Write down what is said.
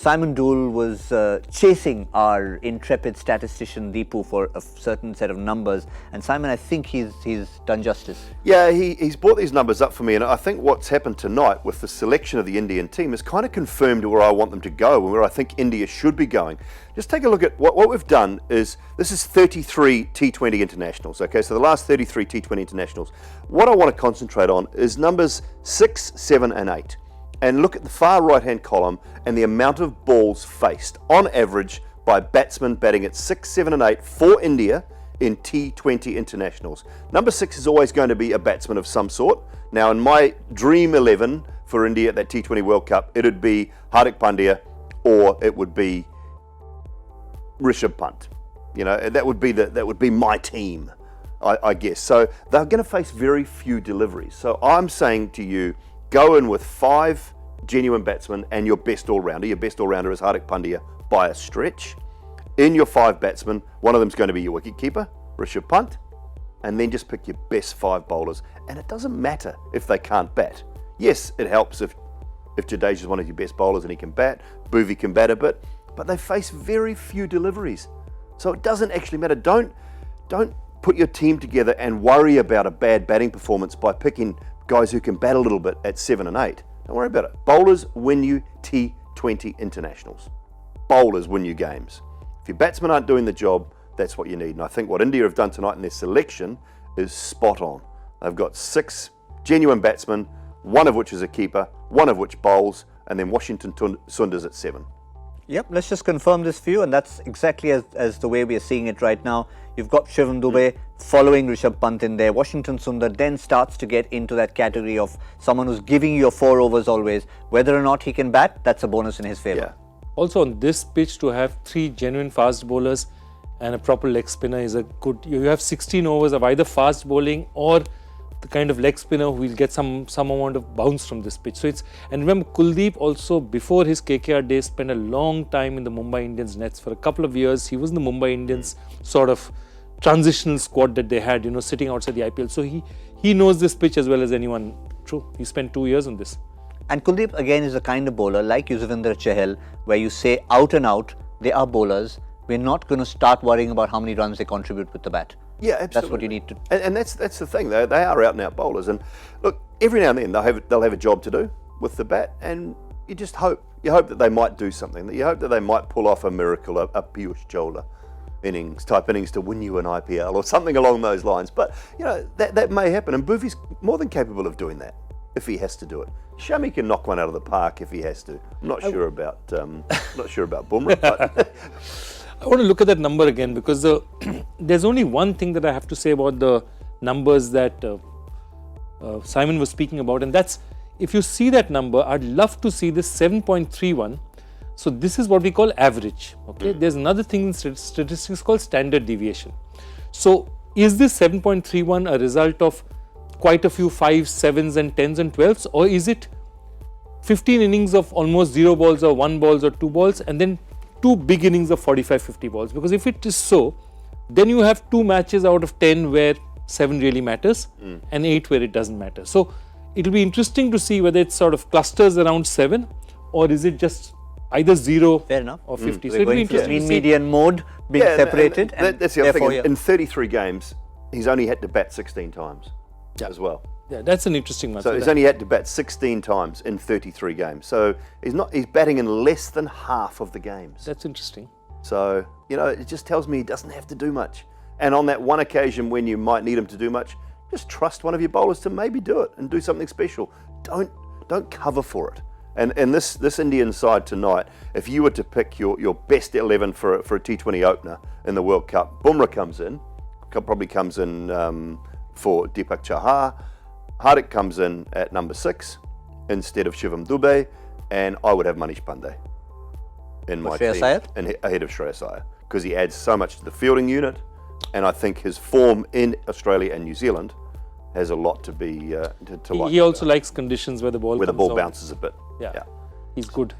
Simon Doull was chasing our intrepid statistician Deepu for a certain set of numbers, and Simon, I think he's done justice. Yeah, he's brought these numbers up for me, and I think what's happened tonight with the selection of the Indian team has kind of confirmed where I want them to go and where I think India should be going. Just take a look at what we've done. This is 33 T20 internationals, okay, so the last 33 T20 internationals. What I want to concentrate on is numbers 6, 7 and 8. And look at the far right-hand column and the amount of balls faced on average by batsmen batting at 6, 7 and 8 for India in T20 internationals. Number 6 is always going to be a batsman of some sort. Now in my dream 11 for India at that T20 World Cup, it'd be Hardik Pandya or it would be Rishabh Pant. You know, that would be my team, I guess. So they're going to face very few deliveries. So I'm saying to you, go in with 5 genuine batsmen and your best all-rounder. Your best all-rounder is Hardik Pandya by a stretch. In your 5 batsmen, one of them's going to be your wicket-keeper, Rishabh Pant, and then just pick your best 5 bowlers. And it doesn't matter if they can't bat. Yes, it helps if Jadeja's one of your best bowlers and he can bat, Bhuvi can bat a bit, but they face very few deliveries. So it doesn't actually matter. Don't put your team together and worry about a bad batting performance by picking guys who can bat a little bit at 7 and 8. Don't worry about it. Bowlers win you T20 internationals. Bowlers win you games. If your batsmen aren't doing the job, that's what you need. And I think what India have done tonight in their selection is spot on. They've got 6 genuine batsmen, one of which is a keeper, one of which bowls, and then Washington Sundars at 7. Yep, let's just confirm this for you, and that's exactly as the way we are seeing it right now. You've got Shivam Dube following Rishabh Pant in there. Washington Sundar then starts to get into that category of someone who's giving you your 4 overs always. Whether or not he can bat, that's a bonus in his favour. Yeah. Also on this pitch, to have 3 genuine fast bowlers and a proper leg spinner is a good. You have 16 overs of either fast bowling or the kind of leg spinner who will get some amount of bounce from this pitch. So and remember, Kuldeep also before his KKR days spent a long time in the Mumbai Indians nets. For a couple of years, he was in the Mumbai Indians sort of transitional squad that they had, sitting outside the IPL. So he knows this pitch as well as anyone. True, he spent 2 years on this. And Kuldeep again is a kind of bowler like Yuzvendra Chahal, where you say out and out, they are bowlers. We're not going to start worrying about how many runs they contribute with the bat. Yeah, absolutely. That's what you need to. And that's the thing. They are out and out bowlers. And look, every now and then they'll have a job to do with the bat, and you just hope. You hope that they might do something. You hope that they might pull off a miracle, a Piyush Chawla innings to win you an IPL or something along those lines. But that may happen, and Bhuvi's more than capable of doing that if he has to do it. Shami can knock one out of the park if he has to. I'm not sure about Bumrah, but I want to look at that number again because there's only one thing that I have to say about the numbers that Simon was speaking about, and that's if you see that number, I'd love to see this 7.31. So this is what we call average. Okay, there's another thing in statistics called standard deviation. So is this 7.31 a result of quite a few 5s, 7s and 10s and 12s, or is it 15 innings of almost 0 balls or 1 balls or 2 balls and then 2 big innings of 45-50 balls? Because if it is so, then you have 2 matches out of 10 where 7 really matters and 8 where it doesn't matter. So it'll be interesting to see whether it sort of clusters around 7 or is it just either 0 Fair enough. or 50. So it'll be interesting to see median mode being separated. And that's the other thing. In 33 games, he's only had to bat 16 times as well. Yeah, that's an interesting one. So he's only had to bat 16 times in 33 games. So he's batting in less than half of the games. That's interesting. So, it just tells me he doesn't have to do much. And on that one occasion when you might need him to do much, just trust one of your bowlers to maybe do it and do something special. Don't cover for it. And in this Indian side tonight, if you were to pick your best 11 for a T20 opener in the World Cup, Bumrah probably comes in for Deepak Chahar. Hardik comes in at number 6 instead of Shivam Dube, and I would have Manish Pandey in my team ahead of Shreyas Iyer because he adds so much to the fielding unit, and I think his form in Australia and New Zealand has a lot to be to like. He also likes conditions where the ball bounces a bit. Yeah. He's good.